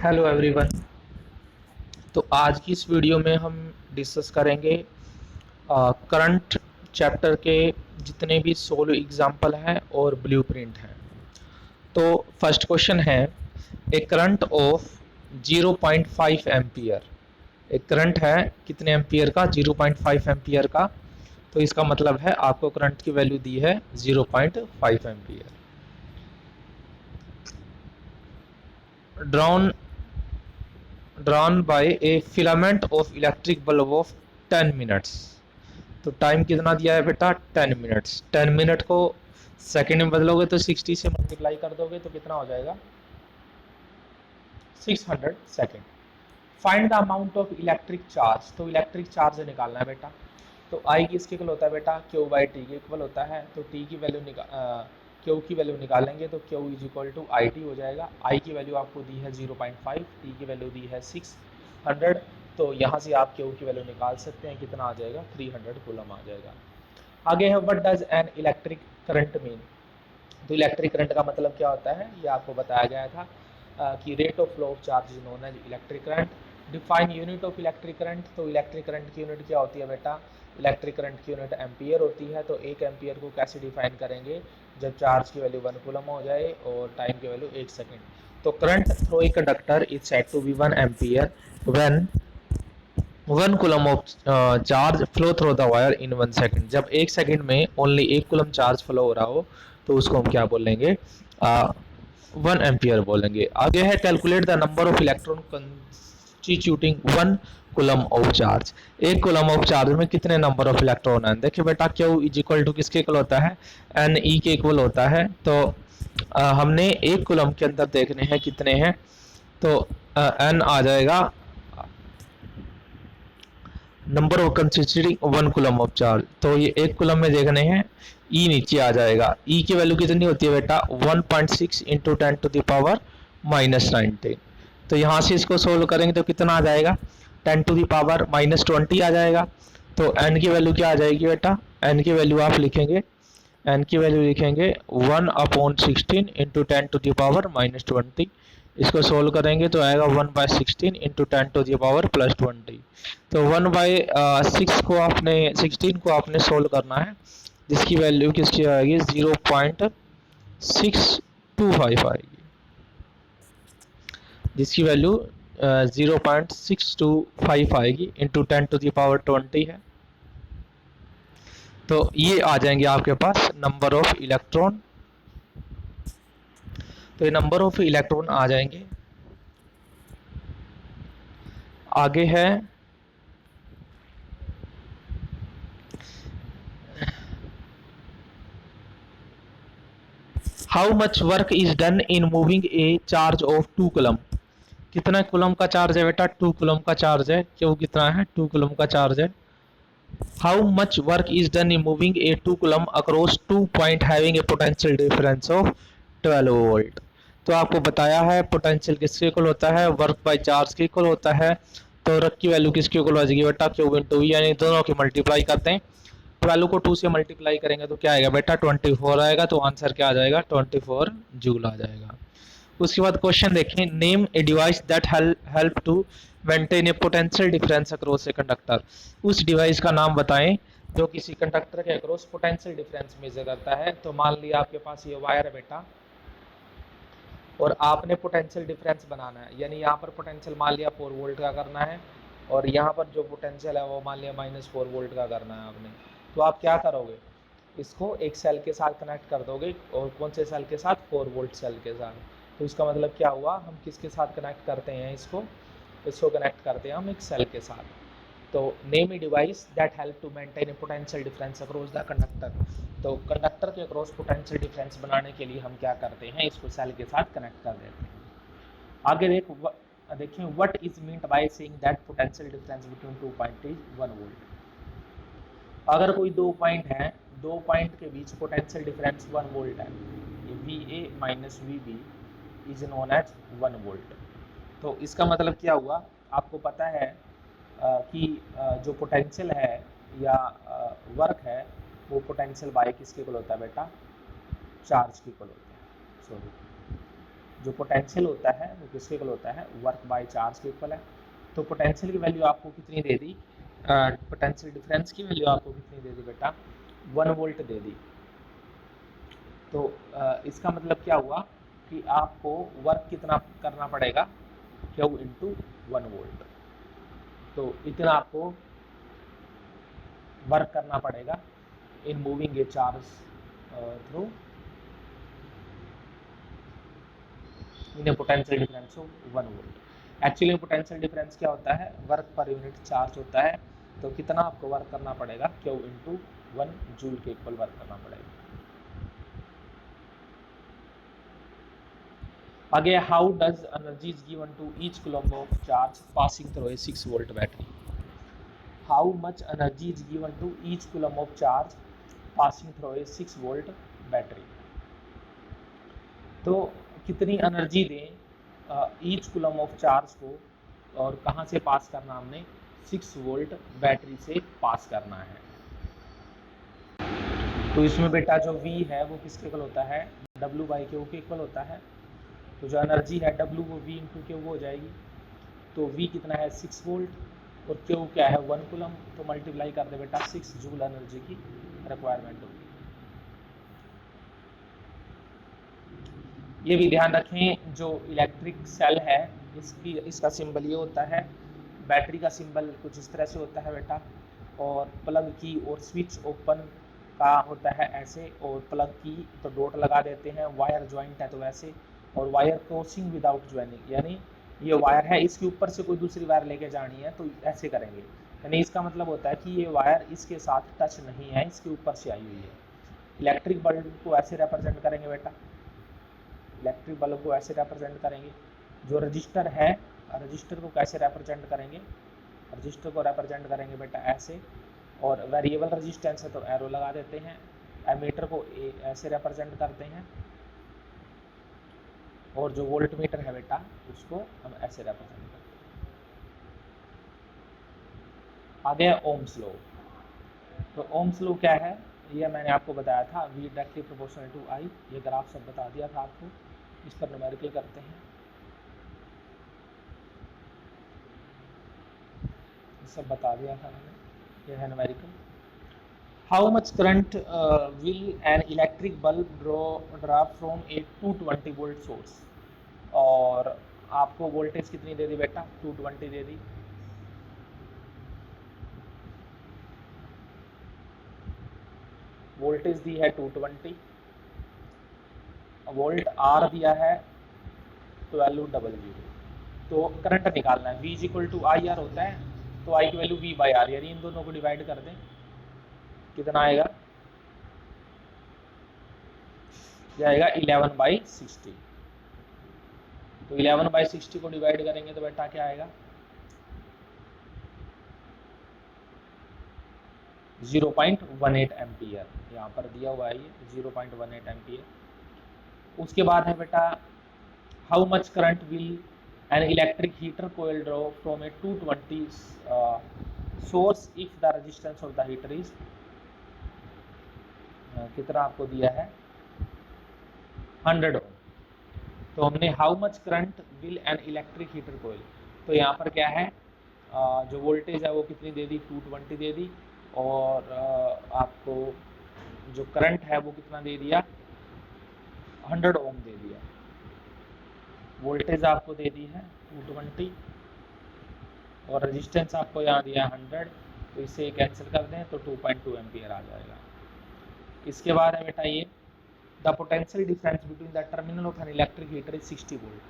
Hello everyone. तो आज की इस वीडियो में हम डिस्कस करेंगे करंट चैप्टर के जितने भी 16 एग्जाम्पल हैं और ब्लूप्रिंट हैं। तो फर्स्ट क्वेश्चन है, ए करंट ऑफ 0.5 एम्पियर। एक करंट है कितने एम्पियर का? 0.5 एम्पियर का। तो इसका मतलब है आपको करंट की वैल्यू दी है 0.5 ampere. Drawn by A filament of electric bulb of 10 minutes. तो टाइम कितना दिया है बेटा? 10 मिनट्स। 10 मिनट को सेकंड में बदलोगे तो 60 से मल्टीप्लाई कर दोगे तो कितना हो जाएगा? 600 second. Find the amount of electric charge. तो इलेक्ट्रिक चार्ज निकालना है बेटा। तो आई किसके इक्वल होता है बेटा? क्यू बाई टी के इक्वल होता है। तो टी की वैल्यू क्यू की वैल्यू निकालेंगे तो Q is equal to I T हो जाएगा। आई की वैल्यू आपको दी है 0.5, टी की वैल्यू दी है 600। तो यहाँ से आप क्यू की वैल्यू निकाल सकते हैं, कितना आ जाएगा? 300 कूलम आ जाएगा। आगे है what does an electric current mean. तो इलेक्ट्रिक करंट का मतलब क्या होता है, ये आपको बताया गया था कि rate of flow of charge is known as electric current. Define unit of electric current. तो इलेक्ट्रिक करंट की यूनिट क्या होती है बेटा? इलेक्ट्रिक करंट की यूनिट एम्पियर होती है। तो एक एम्पियर को कैसे डिफाइन करेंगे? जब चार्ज की वैल्यू 1 कूलम हो जाए और टाइम की वैल्यू 1 सेकेंड। तो current through a conductor is said to be 1 ampere when 1 coulomb of charge flow through the wire in 1 second. जब 1 सेकेंड में ओनली 1 कूलम चार्ज फ्लो हो रहा हो तो उसको हम क्या बोलेंगे? 1 एम्पियर बोलेंगे। आगे है calculate the number of electron constituting 1 coulomb of charge. 1 coulomb of charge में कितने नंबर ऑफ इलेक्ट्रॉन है? देखिए बेटा, क्यू इज इक्वल टू किसके इक्वल होता है? एन ई के इक्वल होता है। तो हमने 1 कूलम के अंदर देखने हैं कितने हैं। तो एन आ जाएगा number of constituting 1 coulomb of charge. तो ये 1 कूलम में देखने हैं। ई नीचे आ जाएगा। ई की वैल्यू कितनी होती है बेटा? 1.6 इंटू 10 टू द पावर -19। तो यहाँ से इसको सोल्व करेंगे तो कितना आ जाएगा? 10 टू द पावर -20 आ जाएगा। तो एन की वैल्यू क्या आ जाएगी बेटा? एन की वैल्यू आप लिखेंगे, एन की वैल्यू लिखेंगे 1/16 इंटू 10 टू द पावर -20। इसको सोल्व करेंगे तो आएगा 1/16 इंटू 10 टू द पावर +20। तो 1/6 को आपने 16 को आपने सोल्व करना है, जिसकी वैल्यू किसकी आएगी? 0.625 आएगी, जिसकी वैल्यू 0.625 आएगी इंटू 10 टू द पावर 20 है। तो ये आ जाएंगे आपके पास नंबर ऑफ इलेक्ट्रॉन। तो ये नंबर ऑफ इलेक्ट्रॉन आ जाएंगे। आगे है how much work is done in moving A charge of 2 coulomb. कितना कूलम का चार्ज है बेटा? 2 कूलम का चार्ज है। क्यों कितना है? 2 कूलम का चार्ज है। How much work is done in moving A 2 coulomb across 2 point having a potential difference of 12 volt. तो आपको बताया है पोटेंशियल किसके इक्वल होता है? वर्क बाय चार्ज के इक्वल होता है। तो वर्क की वैल्यू किसके इक्वल हो जाएगी बेटा? क्यू इंटू वी, यानी दोनों की मल्टीप्लाई करते हैं। 12 को 2 से मल्टीप्लाई करेंगे तो क्या आएगा बेटा? 24 आएगा। तो आंसर क्या आ जाएगा? 24 जूल आ जाएगा। उसके बाद क्वेश्चन देखें, name a device that help to maintain a potential difference across a conductor. उस डिवाइस का नाम बताएं जो किसी कंडक्टर के अक्रॉस पोटेंशियल डिफरेंस मेजर करता है। तो मान लिया आपके पास ये वायर है बेटा, और आपने पोटेंशियल डिफरेंस बनाना है, यानी यहाँ पर पोटेंशियल मान लिया 4 वोल्ट का करना है और यहाँ पर जो पोटेंशियल है वो मान लिया -4 वोल्ट का करना है आपने। तो आप क्या करोगे? इसको एक सेल के साथ कनेक्ट कर दोगे, और कौन से सेल के साथ? 4 वोल्ट सेल के साथ। तो इसका मतलब क्या हुआ? हम किसके साथ कनेक्ट करते हैं इसको कनेक्ट करते हैं हम एक सेल के साथ। तो name a device that help to maintain a potential difference across the conductor. तो कंडक्टर के अक्रॉस पोटेंशियल डिफरेंस बनाने के लिए हम क्या करते हैं? इसको सेल के साथ कनेक्ट कर देते हैं। आगे देखिए what is meant by saying that potential difference between 2 point is 1 volt. अगर कोई 2 पॉइंट है, 2 पॉइंट के बीच पोटेंशियल डिफरेंस 1 वोल्ट है, V A minus V B is known as 1 volt. तो इसका मतलब क्या हुआ? आपको पता है कि जो पोटेंशियल है या वर्क है वो पोटेंशियल बाय किसके इक्वल होता है बेटा? चार्ज के इक्वल होता है। सॉरी, जो पोटेंशियल होता है वो किसके इक्वल होता है, वर्क बाय चार्ज के इक्वल है। तो पोटेंशियल की वैल्यू आपको कितनी दे दी, पोटेंशियल डिफरेंस की वैल्यू आपको कितनी दे दी बेटा, 1 वोल्ट दे दी। तो इसका मतलब क्या हुआ कि आपको वर्क कितना करना पड़ेगा, Q इंटू 1 वोल्ट। तो इतना आपको वर्क करना पड़ेगा in moving A charge through in A potential difference of 1 volt. Actually potential difference क्या होता है, वर्क पर यूनिट चार्ज होता है। तो कितना आपको वर्क करना पड़ेगा, Q इंटू 1 जूल के इक्वल वर्क करना पड़ेगा। आगे, how does energy is given to each coulomb of charge passing through a 6 volt battery. How much energy is given to each coulomb of charge passing through a 6 volt battery. तो कितनी energy दें each coulomb of charge को, और कहाँ से पास करना हमने, 6 volt battery से पास करना है। तो इसमें बेटा जो V है वो किसके इक्वल होता है, W बाई Q के इक्वल होता है। तो जो एनर्जी है W वो V इंटू Q हो जाएगी। तो V कितना है, 6 वोल्ट, और Q क्या है, 1 कूलम। तो मल्टीप्लाई कर दे बेटा, 6 जूल एनर्जी की रिक्वायरमेंट होगी। ये भी ध्यान रखें, जो इलेक्ट्रिक सेल है इसका सिंबल ये होता है, बैटरी का सिंबल कुछ इस तरह से होता है बेटा, और प्लग की और स्विच ओपन का होता है ऐसे, और प्लग की तो डॉट लगा देते हैं, वायर ज्वाइंट है तो वैसे, और वायर क्रॉसिंग विदाउट ज्वाइनिंग, यानी ये वायर है इसके ऊपर से कोई दूसरी वायर लेके जानी है तो ऐसे करेंगे, यानी इसका मतलब होता है कि ये वायर इसके साथ टच नहीं है, इसके ऊपर से आई हुई है। इलेक्ट्रिक बल्ब को ऐसे रिप्रेजेंट करेंगे बेटा, इलेक्ट्रिक बल्ब को ऐसे रिप्रेजेंट करेंगे। जो रजिस्टर है, रजिस्टर को कैसे रिप्रेजेंट करेंगे, रजिस्टर को रिप्रेजेंट करेंगे बेटा ऐसे, और वेरिएबल रेजिस्टेंस है तो एरो लगा देते हैं। एमीटर को ऐसे रिप्रेजेंट करते हैं, और जो वोल्ट मीटर है बेटा उसको हम ऐसे रिप्रेजेंट करते हैं। आगे है ओम्स लॉ। तो ओम्स लॉ क्या है, ये मैंने आपको बताया था, V directly proportional to I, ये ग्राफ सब बता दिया था आपको। इस पर न्यूमेरिकल करते हैं, सब बता दिया था मैंने, ये है numerical. How much current will an electric bulb draw from a 220 volt source. और आपको वोल्टेज कितनी दे दी बेटा, 220 दे दी। वोल्टेज दी है 220, वोल्ट आर दिया है 1200। तो करंट निकालना है, V is equal to I R होता है, तो I की वैल्यू V बाई आर, यानी इन दोनों को डिवाइड कर दें, कितना आएगा, यह आएगा 11/60। तो 11/60 को डिवाइड करेंगे तो बेटा क्या आएगा, 0.18 एम्पियर, यहाँ पर दिया हुआ है ये 0.18 एम्पियर। उसके बाद है बेटा, how much current will an electric heater coil draw from a 220 source if the resistance of the heater is, कितना आपको दिया है, 100 ओम। तो हमने how much current will an electric heater coil, तो यहाँ पर क्या है, जो वोल्टेज है वो कितनी दे दी, 220 दे दी, और आपको जो करंट है वो कितना दे दिया, 100 ओम दे दिया। वोल्टेज आपको दे दी है 220, और रेजिस्टेंस आपको यहाँ दिया 100, तो इसे कैंसिल कर दें तो 2.2 एम्पियर आ जाएगा। इसके बाद है बेटा ये, the potential difference between the terminal of an electric heater is 60 volt.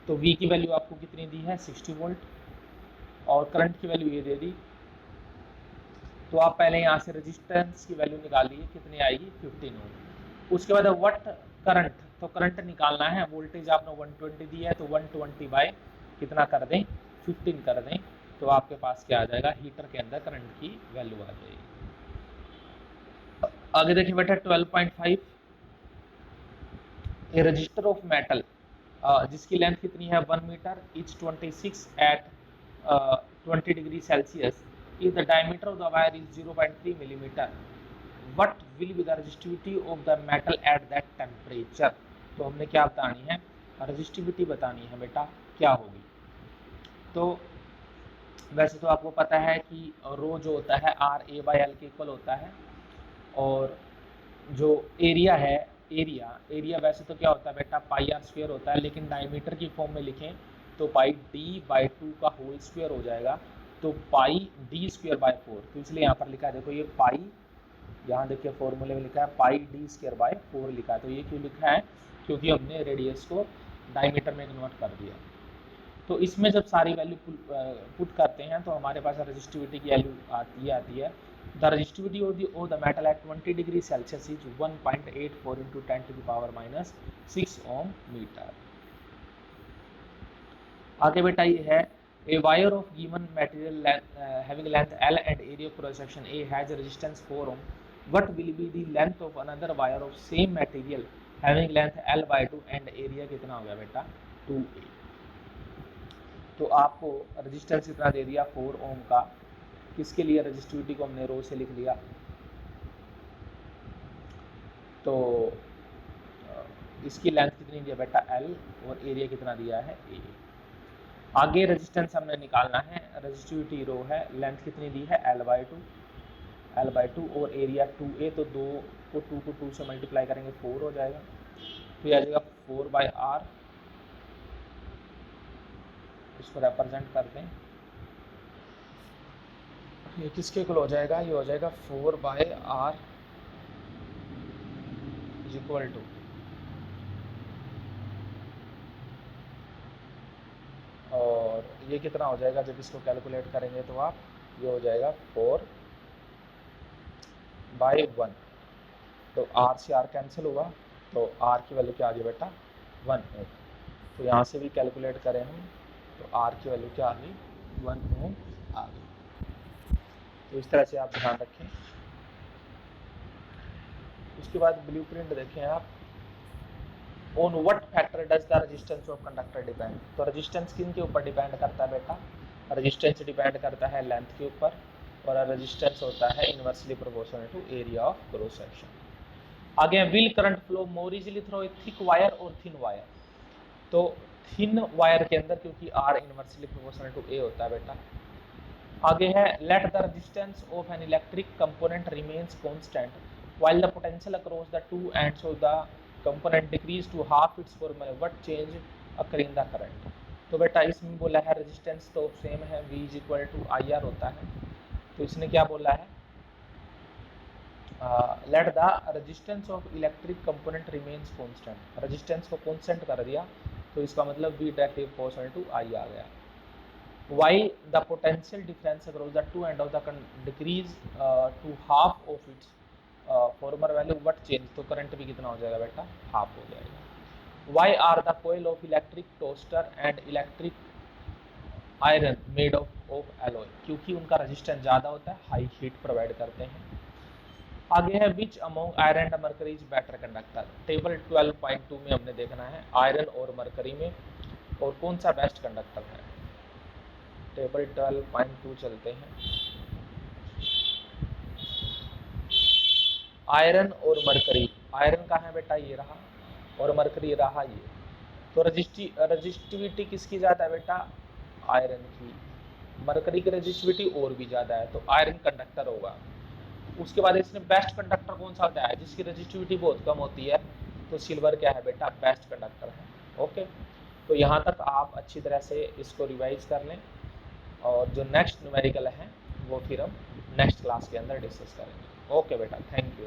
तो V की वैल्यू आपको कितनी दी है, 60 वोल्ट, और करंट की वैल्यू ये दे दी। तो आप पहले यहाँ से रेजिस्टेंस की वैल्यू निकालिए, कितनी आएगी, 15 ओम। उसके बाद व्हाट करंट, तो करंट निकालना है, वोल्टेज आपने 120 दिया है तो 120 बाय कितना कर दें, 15 कर दें, तो आपके पास क्या आ जाएगा, हीटर के अंदर करंट की वैल्यू आ जाएगी। आगे देखिए बेटा 12.5, ए रजिस्टर ऑफ मेटल जिसकी लेंथ कितनी है, 1 metre, is 26 at 20 degree Celsius, if the diameter of the wire is 0.3 millimeter, what will be the resistivity of the metal at that temperature। तो हमने क्या बतानी है, रजिस्टिविटी बतानी है बेटा क्या होगी। तो वैसे तो आपको पता है कि रो जो होता है आर ए बाई एल के इक्वल होता है, और जो एरिया है, एरिया वैसे तो क्या होता है बेटा पाई आर स्क्वायर होता है, लेकिन डायमीटर की फॉर्म में लिखें तो पाई डी बाई 2 का होल स्क्वायर हो जाएगा, तो पाई डी स्क्वायर बाई 4। तो इसलिए यहाँ पर लिखा है, देखो ये पाई, यहाँ देखिए फॉर्मूले में लिखा है पाई डी स्क्वायर बाई 4 लिखा है। तो ये क्यों लिखा है, क्योंकि हमने रेडियस को डायमीटर में कन्वर्ट कर दिया। तो इसमें जब सारी वैल्यू पुट करते हैं तो हमारे पास रजिस्टिविटी की वैल्यू आती है the resistivity of the metal at 20 degree Celsius is 1.84 into 10 to the power minus 6 ohm metre. आगे बेटा ये है a wire of given material having length L and area cross section A has a resistance 4 ohm. What will be the length of another wire of same material having length L by 2 and area कितना हो गया बेटा 2A। तो आपको resistance कितना दे दिया 4 ओम का, किसके लिए रेजिस्टिविटी को हमने रो से लिख लिया, तो इसकी लेंथ कितनी दिया बेटा L और एरिया कितना दिया है A। आगे रेजिस्टेंस हमने निकालना है, रेजिस्टिविटी रो है, लेंथ कितनी दी है L by 2 और एरिया 2A, तो 2 को 2 से मल्टीप्लाई करेंगे 4 हो जाएगा, तो ये आ जाएगा 4 बाई आर, इसको रिप्रेजेंट करते हैं, ये किसके इक्वल हो जाएगा, ये हो जाएगा 4 by R is equal to, और ये कितना हो जाएगा जब इसको कैलकुलेट करेंगे तो आप, ये हो जाएगा 4 बाई 1, तो आर से आर कैंसिल हुआ, तो आर की वैल्यू क्या आ गई बेटा 1 ओम। तो यहाँ से भी कैलकुलेट करें हम तो आर की वैल्यू क्या आ गई 1 ओम आ गई। तो इस तरह से आप ध्यान रखें। उसके बाद ब्लूप्रिंट देखें आप, on what factor does the resistance of conductor depend. तो रेजिस्टेंस किन के ऊपर डिपेंड करता है बेटा, रेजिस्टेंस डिपेंड करता है लेंथ के ऊपर, और रेजिस्टेंस होता है inversely proportional to area of cross section. आगे will current flow more easily through a thick wire और थिन वायर। तो थिन वायर के अंदर क्योंकि are inversely proportional to a होता है बेटा। आगे है let the resistance of an electric component remains constant while the potential across the two ends of the component decrease to half its formula what change occur in the current. तो बेटा इसमें बोला है रेजिस्टेंस तो same है, V is equal to I R होता है, तो इसने क्या बोला है, let the resistance of electric component remains constant, resistance को कांस्टेंट कर दिया, तो इसका मतलब V directly proportional to I आ गया। Why the potential difference across the two end of the decrease to half of its former value what change, तो current भी कितना हो जाएगा बेटा हाफ हो जाएगा। Why are the coil of electric toaster and electric iron made of alloy, क्योंकि उनका रेजिस्टेंस ज़्यादा होता है, हाई हीट प्रोवाइड करते हैं। आगे है which among iron and mercury is better conductor. Table 12.2 में हमने देखना है आयरन और मरकरी में और कौन सा बेस्ट कंडक्टर है। टेबल 12.2 चलते हैं, आयरन और मरकरी, आयरन का है बेटा ये रहा और मरकरी रहा ये, तो रजिस्टिविटी किसकी ज़्यादा है बेटा आयरन की, मरकरी की रजिस्टिविटी और भी ज़्यादा है, तो आयरन कंडक्टर होगा। उसके बाद इसने बेस्ट कंडक्टर कौन सा होता है, जिसकी रजिस्टिविटी बहुत कम होती है, तो सिल्वर क्या है बेटा बेस्ट कंडक्टर है। ओके, तो यहाँ तक आप अच्छी तरह से इसको रिवाइज कर लें, और जो नेक्स्ट न्यूमेरिकल है वो फिर हम नेक्स्ट क्लास के अंदर डिस्कस करेंगे। ओके बेटा, थैंक यू।